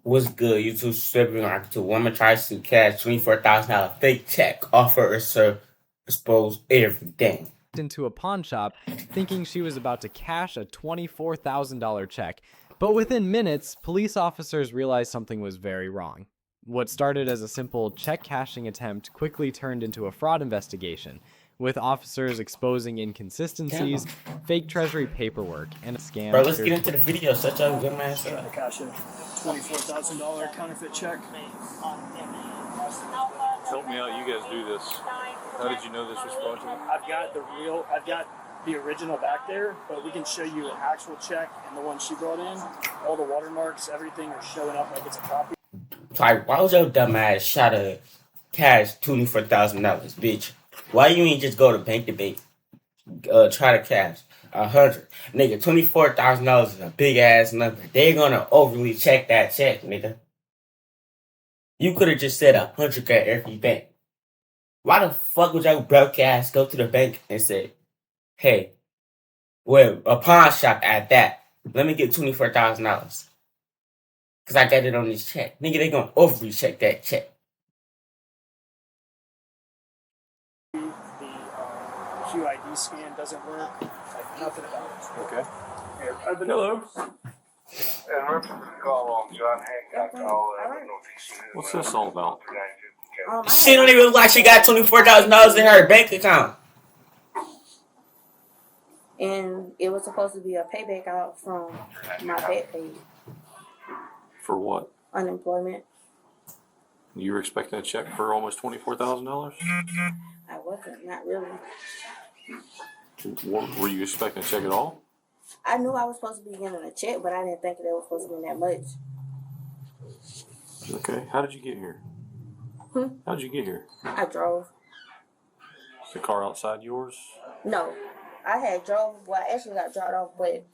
What's good? YouTube subscribing like to woman tries to cash $24,000 fake check, offer or expose everything. Into a pawn shop thinking she was about to cash a $24,000 check. But within minutes, police officers realized something was very wrong. What started as a simple check cashing attempt quickly turned into a fraud investigation, with officers exposing inconsistencies, fake treasury paperwork, and a scam. Bro, let's get into the video. Such a good man. Trying to cash a $24,000 counterfeit check. Help me out, you guys do this. How did you know this was fraudulent? I've got the original back there, but we can show you an actual check and the one she brought in. All the watermarks, everything are showing up like it's a copy. Like, why was your dumb ass try to cash $24,000, bitch? Why you ain't just go to bank to bank? Try to cash 100, nigga. $24,000 is a big ass number. They gonna overly check that check, nigga. You could have just said 100 at every bank. Why the fuck would your broke ass go to the bank and say, "Hey, well, a pawn shop at that. Let me get $24,000 because I got it on this check." Nigga, they gonna overly check that check. The QID scan doesn't work. Like nothing about it. Okay. Here, open Hello. And we're call on John Hancock. What's this all about? She don't even look like she got $24,000 in her bank account. And it was supposed to be a payback out from my back pay, For what? unemployment. You were expecting a check for almost $24,000? I wasn't, not really. Were you expecting a check at all? I knew I was supposed to be getting a check, but I didn't think that it was supposed to be that much. Okay. How did you get here? How did you get here? I drove. The car outside yours? No, I had drove. Well, I actually got dropped off, but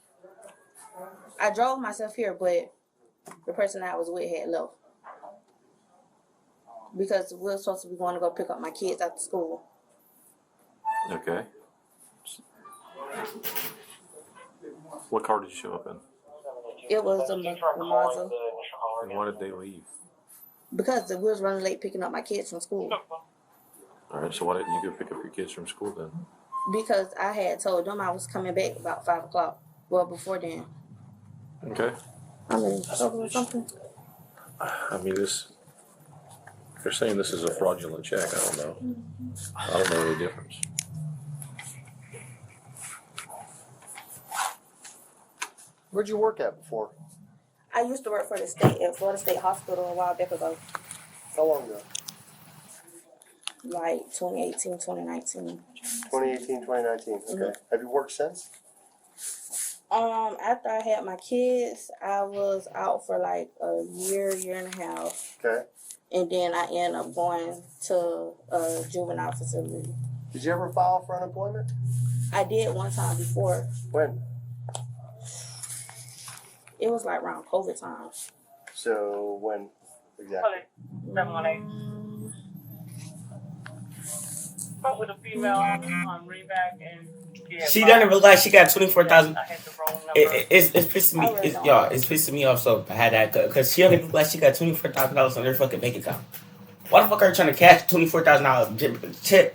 I drove myself here, but the person I was with had left because we were supposed to be going to go pick up my kids after school. Okay. What car did you show up in? It was a Mazda And why did they leave? because we was running late picking up my kids from school. Alright, so why didn't you go pick up your kids from school then? Because I had told them I was coming back about 5 o'clock. Well, before then. Okay. I'm in trouble or something. I mean, they're saying this is a fraudulent check. I don't know. I don't know the difference. Where'd you work at before? I used to work for the state at Florida State Hospital a while back ago, How long ago? like 2018, 2019. 2018, 2019. Okay. Have you worked since? After I had my kids, I was out for like a year, year and a half, Okay. and then I ended up going to a juvenile facility. Did you ever file for unemployment? I did one time before. When? It was like around COVID time. So when exactly? Spoke with a female on Reback and She doesn't realize she got $24,000. I had the wrong number. It's pissing me. It's pissing me off so bad that because she don't even realize she got $24,000 on her fucking bank account. Why the fuck are you trying to cash $24,000 check?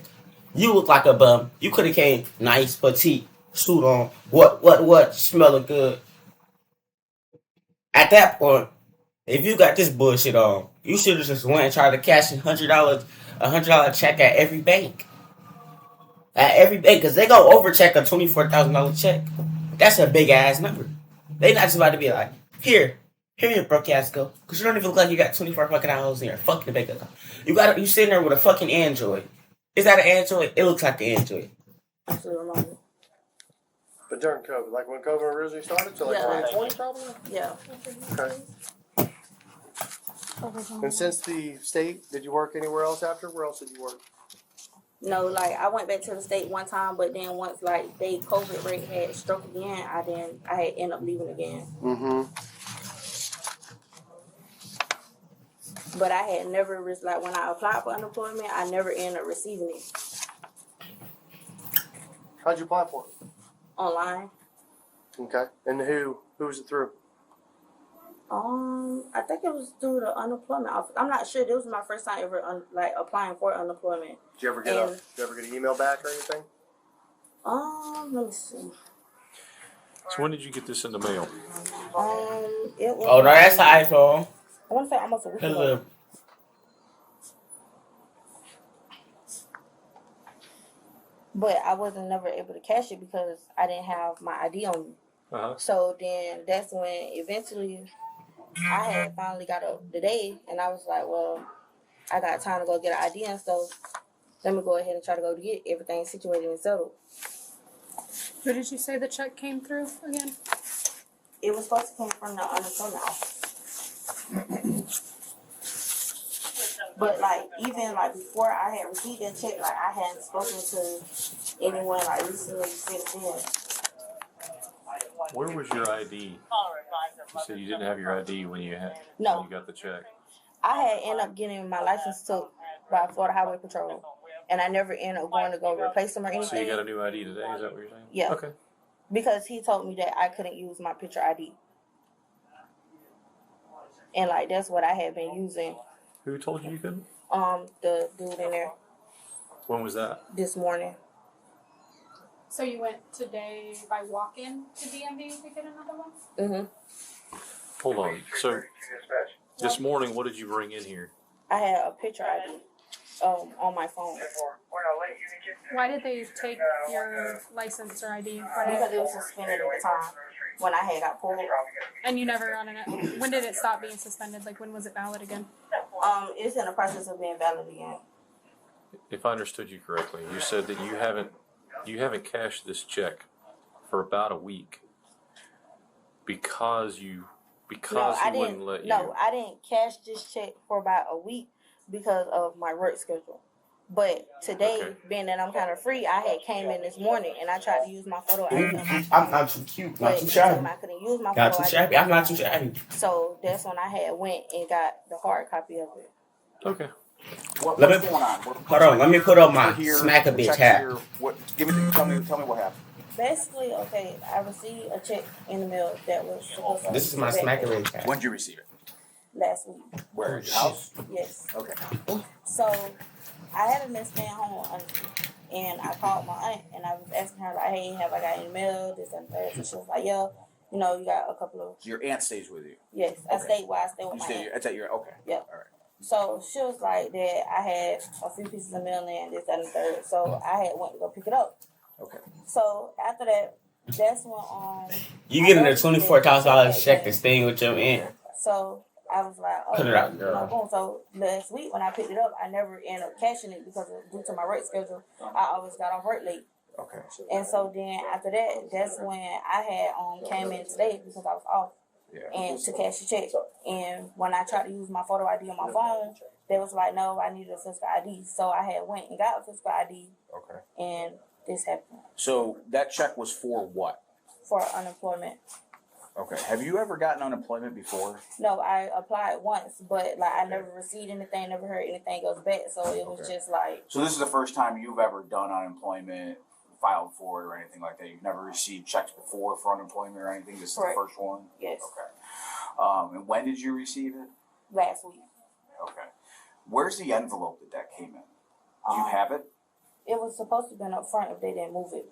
You look like a bum. You could have came nice, petite, suit on. What? Smelling good. At that point, if you got this bullshit on, you should have just went and tried to cash $100 check at every bank. At every bank, because they go overcheck a $24,000 check. That's a big ass number. They not just about to be like, here your broke ass go. Because you don't even look like you got 24 fucking hours in your fucking bank account. You sitting there with a fucking Android. Is that an Android? It looks like an Android. Absolutely wrong. But during COVID, like when COVID originally started, so like Yeah. 2020 probably? Yeah. Okay. And since the state, did you work anywhere else after? Where else did you work? No, like I went back to the state one time, but then once like they COVID rate had struck again, I had ended up leaving again. Mm-hmm. But I had never like when I applied for unemployment, I never ended up receiving it How'd you apply for it? online. Okay. And who was it through? I think it was through the unemployment office. I'm not sure. This was my first time ever applying for unemployment. Did you ever get an email back or anything? Let me see. So when did you get this in the mail? It was. Oh no, that's an iPhone. I want to say almost a week ago. Hello. But I wasn't never able to cash it because I didn't have my ID on me. So then that's when eventually I had finally got up today, and I was like, well, I got time to go get an ID and stuff. Let me go ahead and try to go get everything situated and settled. Who did you say the check came through again? It was supposed to come from the unemployment office. But even before I had received that check, I hadn't spoken to anyone recently since then. Where was your ID? You said you didn't have your ID when you got the check. I had ended up getting my license took by Florida Highway Patrol, and I never ended up going to go replace them or anything. So you got a new ID today? Is that what you're saying? Yeah. Okay. Because he told me that I couldn't use my picture ID, and that's what I had been using. Who told you couldn't? The dude in there. When was that? This morning. So you went today by walk-in to DMV to get another one? Mhm. Hold on. So this morning, what did you bring in here? I had a picture ID on my phone. Why did they take your license or ID? Because it was suspended at the time when I had got pulled. And you never ran it. When did it stop being suspended? When was it valid again? It's in the process of being valid again. If I understood you correctly, you said that you haven't cashed this check for about a week because he wouldn't let you. No, I didn't cash this check for about a week because of my work schedule. But today, being that I'm kind of free, I had came in this morning and I tried to use my photo ID. I'm not too cute, not too shabby. I couldn't use my Not photo too ID. shabby. I'm not too shabby. So that's when I had went and got the hard copy of it. Okay. What's going on? Hold on. Let me put on my smack a bitch hat. Tell me what happened. Basically, okay, I received a check in the mail that was supposed to. This is my smack a bitch hat. When did you receive it? Last week. Where? At your house? Yes. Okay. So I haven't been staying home, honestly. And I called my aunt and I was asking her, hey, have I got any mail, this and that? And she was like, yeah, you got a couple of. Your aunt stays with you? Yes, I stayed where I stayed with my aunt. It's at your, okay. Yeah. All right. So she was like that I had a few pieces of mail in, this, that, and the third. So I had went to go pick it up. Okay. So after that, that's when You getting a $24,000 check to staying with your aunt. So I was like, oh, Put it out, girl. boom. So last week when I picked it up, I never ended up cashing it because due to my work schedule, I always got off work late. Okay. And so then after that, that's when I had came in today because I was off. Yeah. And to cash the check. And when I tried to use my photo ID on my phone, they was like, no, I needed a physical ID. So I had went and got a physical ID. Okay. And this happened. So that check was for what? For unemployment. Okay. Have you ever gotten unemployment before? No, I applied once, but I never received anything, never heard anything goes back. So it was just like. So this is the first time you've ever done unemployment, filed for it or anything like that? You've never received checks before for unemployment or anything? This is the first one? Yes. Okay. And when did you receive it? Last week. Okay. Where's the envelope that came in? Do you have it? It was supposed to have been up front if they didn't move it.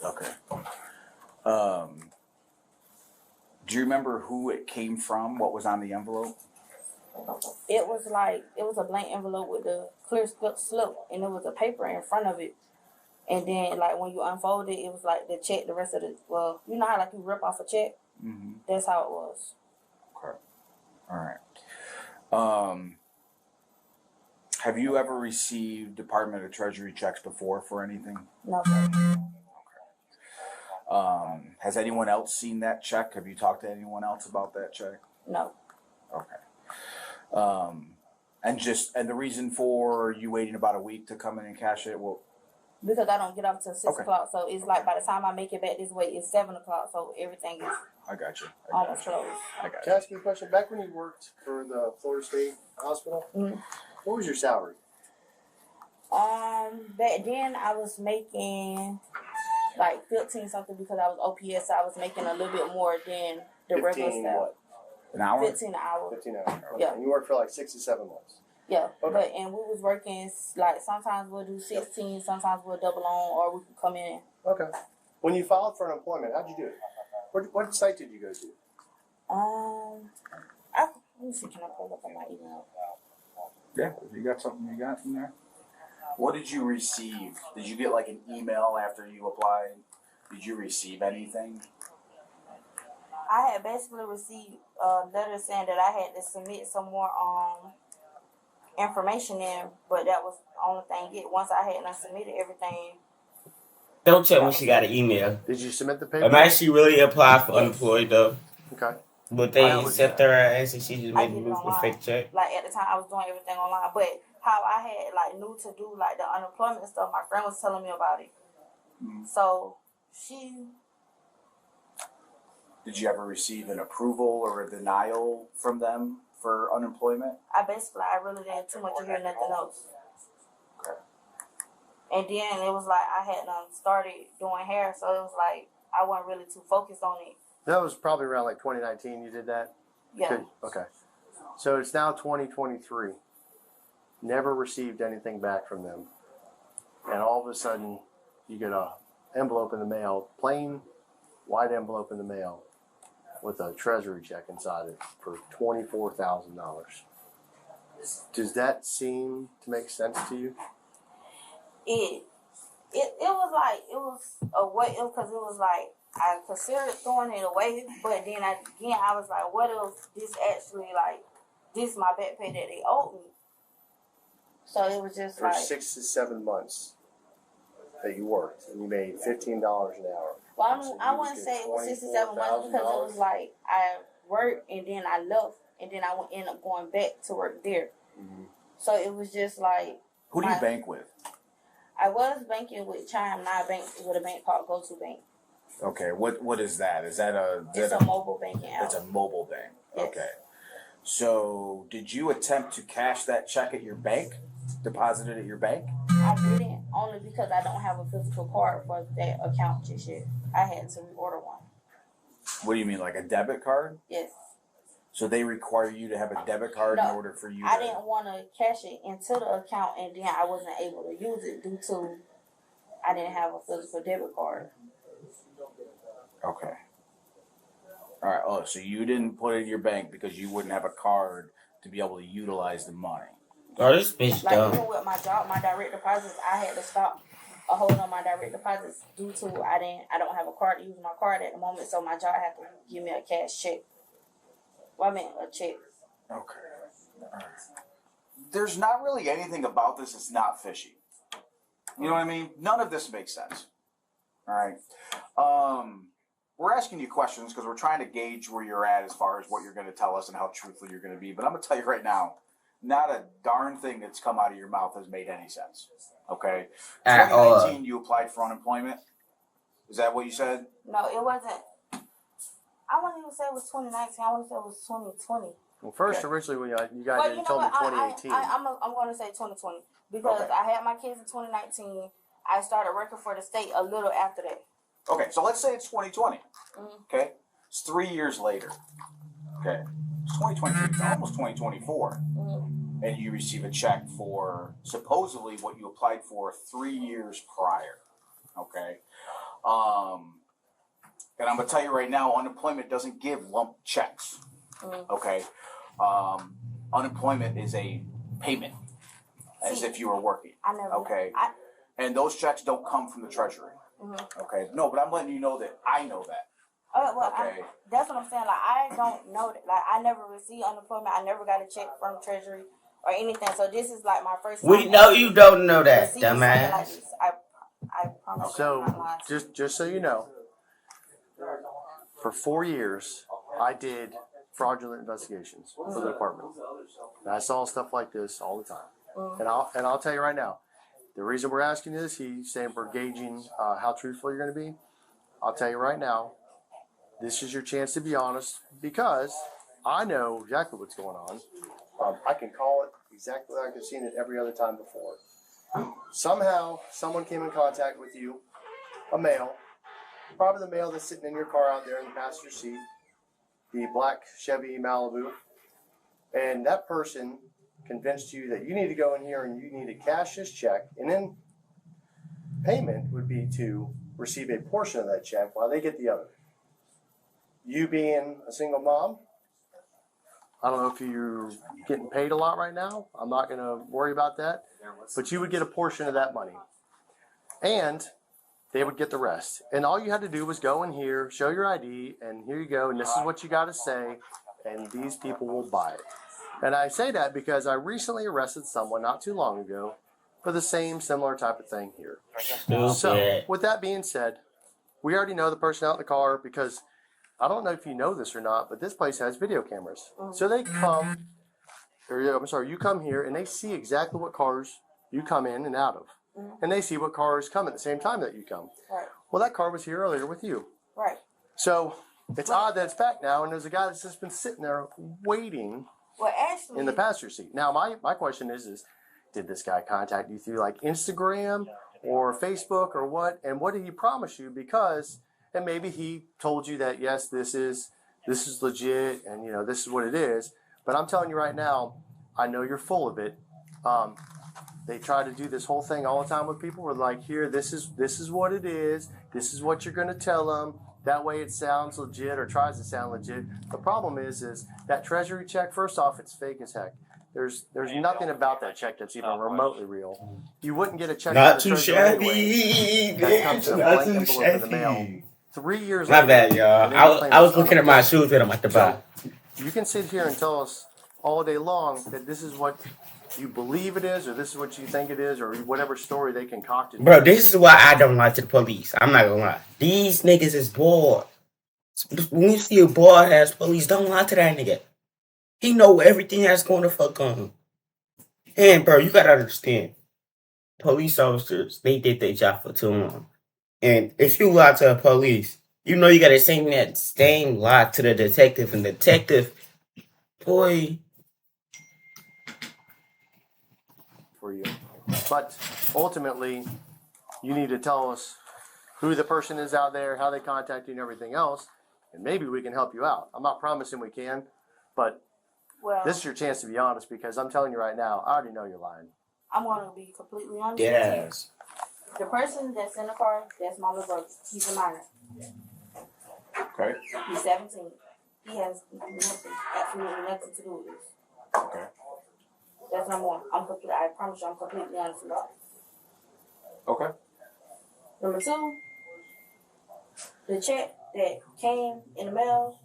Okay. Do you remember who it came from? What was on the envelope? It was a blank envelope with a clear slip, and it was a paper in front of it. And then, when you unfold it, it was the check, the rest of it. Well, you know how, you rip off a check? Mm-hmm. That's how it was. Okay. All right. Have you ever received Department of Treasury checks before for anything? No, sir. Okay. Has anyone else seen that check? Have you talked to anyone else about that check? No. Okay. And the reason for you waiting about a week to come in and cash it, well. Because I don't get off till 6 o'clock, so it's by the time I make it back this way, it's 7 o'clock, so everything is. I got you. Almost closed. Can I ask you a question? Back when you worked for the Florida State Hospital, what was your salary? Back then I was making 15 something because I was OPS, so I was making a little bit more than the regular staff. An hour? 15 an hour. 15 hours. Okay. Yeah. And you worked for like 6 to 7 months. Yeah, Okay. but and we was working like sometimes we'll do 16, sometimes we'll double on, or we can come in. Okay. When you filed for unemployment, how'd you do it? What site did you go to? Let me see. Can I pull up on my email? Yeah, you got something you got in there? What did you receive? Did you get like an email after you applied? Did you receive anything? I had basically received a letter saying that I had to submit some more information in, but that was the only thing. Once I had not submitted everything. Don't tell me she got an email. Did you submit the paper? Imagine she really applied for unemployed though. Okay. But they accept her ass and she just made a fake check. Like at the time I was doing everything online. But how I had like knew to do like the unemployment stuff, my friend was telling me about it. So Did you ever receive an approval or a denial from them for unemployment? I really didn't too much to hear nothing else. Okay. And then it was like I had started doing hair, so it was like I wasn't really too focused on it. That was probably around like 2019 you did that? Yeah. Good. Okay. So it's now 2023. Never received anything back from them. And all of a sudden, you get a envelope in the mail, plain white envelope in the mail with a treasury check inside it for $24,000. Does that seem to make sense to you? It was a way, because it was like I considered throwing it away, but then I was like, what if this actually this is my back pay that they owed me? So it was just for 6 to 7 months that you worked and you made $15 an hour. Well, so I wouldn't say it was 67 months because it was like I worked and then I left and then I would end up going back to work there. Mm-hmm. So it was just like. Who do you bank with? I was banking with Chime, now I bank with a bank called Go To Bank. Okay, what is that? Is that It's a mobile banking app. It's a mobile bank. Yes. Okay. So did you attempt to cash that check at your bank? Deposit it at your bank? I didn't, only because I don't have a physical card for that account just yet. I had to reorder one. What do you mean, like a debit card? Yes. So they require you to have a debit card in order for you to... I didn't want to cash it into the account and then I wasn't able to use it due to I didn't have a physical debit card. Okay. All right. Oh, so you didn't put it in your bank because you wouldn't have a card to be able to utilize the money. Oh, this bitch dumb. Even with my job, my direct deposits, I had to stop a hold on my direct deposits due to I don't have a card to use my card at the moment, so my job had to give me a cash check. Well, I mean a check. Okay. All right. There's not really anything about this that's not fishy. You know what I mean? None of this makes sense. All right. We're asking you questions because we're trying to gauge where you're at as far as what you're going to tell us and how truthful you're going to be. But I'm going to tell you right now, not a darn thing that's come out of your mouth has made any sense. Okay? 2019, you applied for unemployment. Is that what you said? No, it wasn't. I wouldn't even say it was 2019. I want to say it was 2020. Well, first, originally, when you guys did, told me 2018. I'm going to say 2020 because I had my kids in 2019. I started working for the state a little after that. Okay, so let's say it's 2020. Okay? It's 3 years later. Okay? It's 2023. It's almost 2024. And you receive a check for supposedly what you applied for 3 years prior. Okay? And I'm going to tell you right now, unemployment doesn't give lump checks. Okay? Unemployment is a payment, as if you were working. Okay? And those checks don't come from the Treasury. Okay? No, but I'm letting you know that I know that. Okay. That's what I'm saying. Like, I don't know that. Like, I never received unemployment. I never got a check from Treasury or anything. So this is like my first time. We know you don't know that, dumbass. Like this. I promise. So, just so you know, for 4 years, I did fraudulent investigations for the department. And I saw stuff like this all the time. And I'll tell you right now, the reason we're asking this, he's saying we're gauging how truthful you're going to be. I'll tell you right now, this is your chance to be honest because I know exactly what's going on. I can call it exactly like I've seen it every other time before. Somehow, someone came in contact with you, a male, probably the male that's sitting in your car out there in the passenger seat, the black Chevy Malibu, and that person convinced you that you need to go in here and you need to cash this check, and then payment would be to receive a portion of that check while they get the other. You being a single mom, I don't know if you're getting paid a lot right now. I'm not going to worry about that. But you would get a portion of that money. And they would get the rest. And all you had to do was go in here, show your ID, and here you go, and this is what you got to say, and these people will buy it. And I say that because I recently arrested someone not too long ago for the same similar type of thing here. So, with that being said, we already know the person out in the car because I don't know if you know this or not, but this place has video cameras. So they come, you come here and they see exactly what cars you come in and out of. And they see what cars come at the same time that you come. Right. Well, that car was here earlier with you. Right. So it's odd that it's back now, and there's a guy that's just been sitting there waiting in the passenger seat. Now, my question is did this guy contact you through like Instagram or Facebook or what? And what did he promise you? Because... And maybe he told you that, yes, this is legit and, you know, this is what it is. But I'm telling you right now, I know you're full of it. They try to do this whole thing all the time with people. We're like, here, this is what it is. This is what you're going to tell them. That way it sounds legit or tries to sound legit. The problem is that treasury check, first off, it's fake as heck. There's nothing about that check that's even remotely real. You wouldn't get a check Not from the too treasury shabby, anyway. That comes in a not blank too envelope in the mail. shabby. 3 years My later. bad, y'all. I was looking at my shoes that I'm at the bottom. You can sit here and tell us all day long that this is what you believe it is, or this is what you think it is, or whatever story they concocted. Bro, this is why I don't lie to the police. I'm not gonna lie. These niggas is bored. When you see a bored ass police, don't lie to that nigga. He know everything that's going to fuck on. And bro, you gotta understand. Police officers, they did their job for too long. And if you lie to the police, you know you gotta say that same lie to the detective, and the detective, boy. For you. But ultimately, you need to tell us who the person is out there, how they contact you, and everything else, and maybe we can help you out. I'm not promising we can, but this is your chance to be honest, because I'm telling you right now, I already know you're lying. I'm going to be completely honest Yes. with you. The person that's in the car, that's my little brother. He's a minor. Okay. He's 17. He has nothing, absolutely nothing to do with this. Okay. That's number one. I promise you, I'm completely honest with you. Okay. Number two, the check that came in the mail,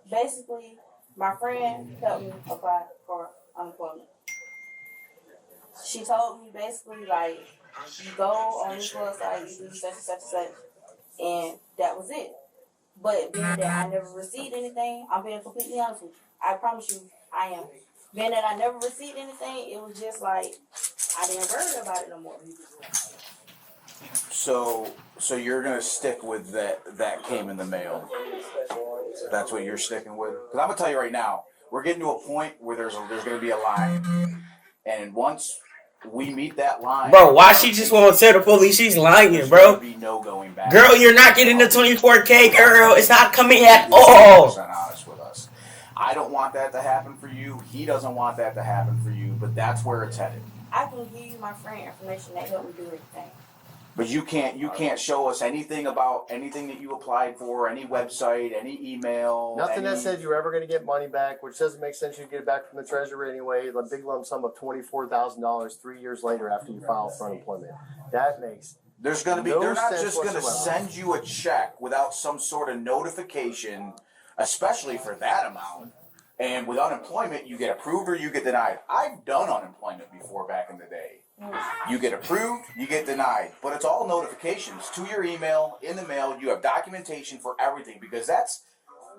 basically, my friend helped me apply for unemployment. She told me basically, like, you go on this website, you do such and such and such, and that was it. But being that I never received anything, I'm being completely honest with you. I promise you, I am. Being that I never received anything, it was just like, I didn't worry about it no more. So you're gonna stick with that came in the mail. That's what you're sticking with. Because I'm gonna tell you right now, we're getting to a point where there's gonna be a line, and once we meet that line, Bro, why she just won't tell the police she's lying, bro? Be no going back. Girl, you're not getting the 24K, girl. It's not coming at all. 100% honest with us. I don't want that to happen for you. He doesn't want that to happen for you. But that's where it's headed. I can give you my friend information that helped me do everything. But you can't show us anything about anything that you applied for, any website, any email. Nothing that said you're ever going to get money back, which doesn't make sense. You get it back from the treasury anyway. The big lump sum of $24,000 3 years later after you file for unemployment. That makes They're not just going to send you a check without some sort of notification, especially for that amount. And with unemployment, you get approved or you get denied. I've done unemployment before back in the day. You get approved, you get denied. But it's all notifications to your email, in the mail. You have documentation for everything because that's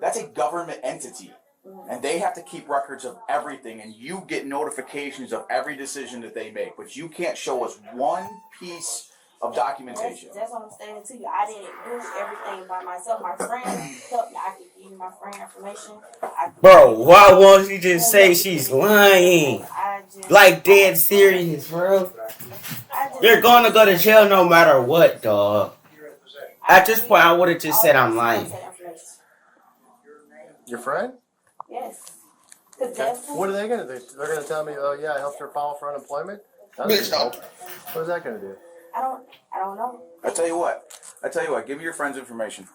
a government entity. And they have to keep records of everything. And you get notifications of every decision that they make. But you can't show us one piece of documentation. That's what I'm saying to you. I didn't do everything by myself. My friend helped me. I could give you my friend information. Bro, why won't you just say she's lying? Like dead serious, bro. You're gonna go to jail no matter what, dog. At this point, I would have just said I'm lying. Your friend? Yes. 'Cause Okay. that's What are they gonna do? They're gonna tell me, oh yeah, I helped her file for unemployment? That doesn't help. What is that gonna do? I don't know. I tell you what. Give me your friend's information.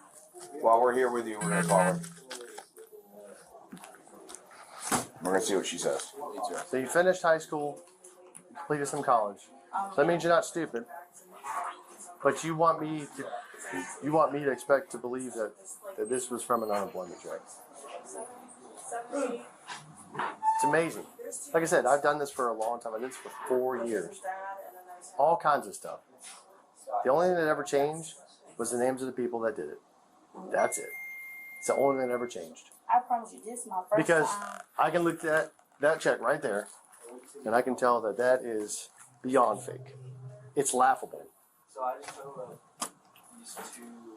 While we're here with you, we're gonna call her. We're gonna see what she says. So you finished high school, completed some college. So that means you're not stupid. But you want me to expect to believe that this was from an unemployment check. It's amazing. Like I said, I've done this for a long time. I did this for 4 years. All kinds of stuff. The only thing that ever changed was the names of the people that did it. That's it. It's the only thing that ever changed. I promise you, this is my first Because time. I can look at that check right there, and I can tell that that is beyond fake. It's laughable.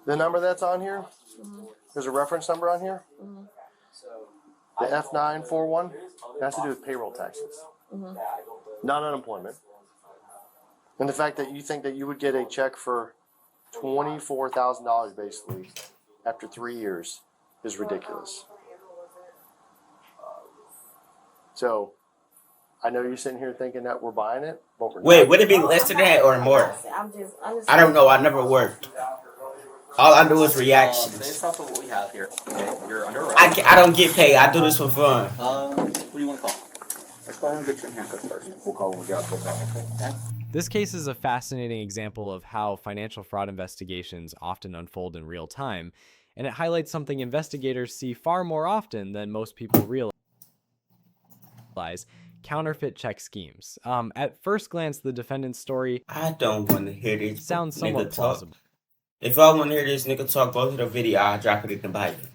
The number that's on here, there's a reference number on here. The F941 has to do with payroll taxes, not unemployment. And the fact that you think that you would get a check for $24,000 basically after 3 years is ridiculous. So, I know you're sitting here thinking that we're buying it, but we're Wait, not. would it be less than that or more? I'm just I don't know. I never worked. All I do is reactions. Based off of what we have here, okay, you're under arrest. I don't get paid. I do this for fun. What do you want to call? Let's go ahead and get your handcuffs first. We'll call when we get out there. This case is a fascinating example of how financial fraud investigations often unfold in real time, and it highlights something investigators see far more often than most people realize: counterfeit check schemes. At first glance, the defendant's story I don't want to hear this sounds nigga somewhat talk. plausible. If I want to hear this nigga talk, go to the video. I'll drop it in the Bible.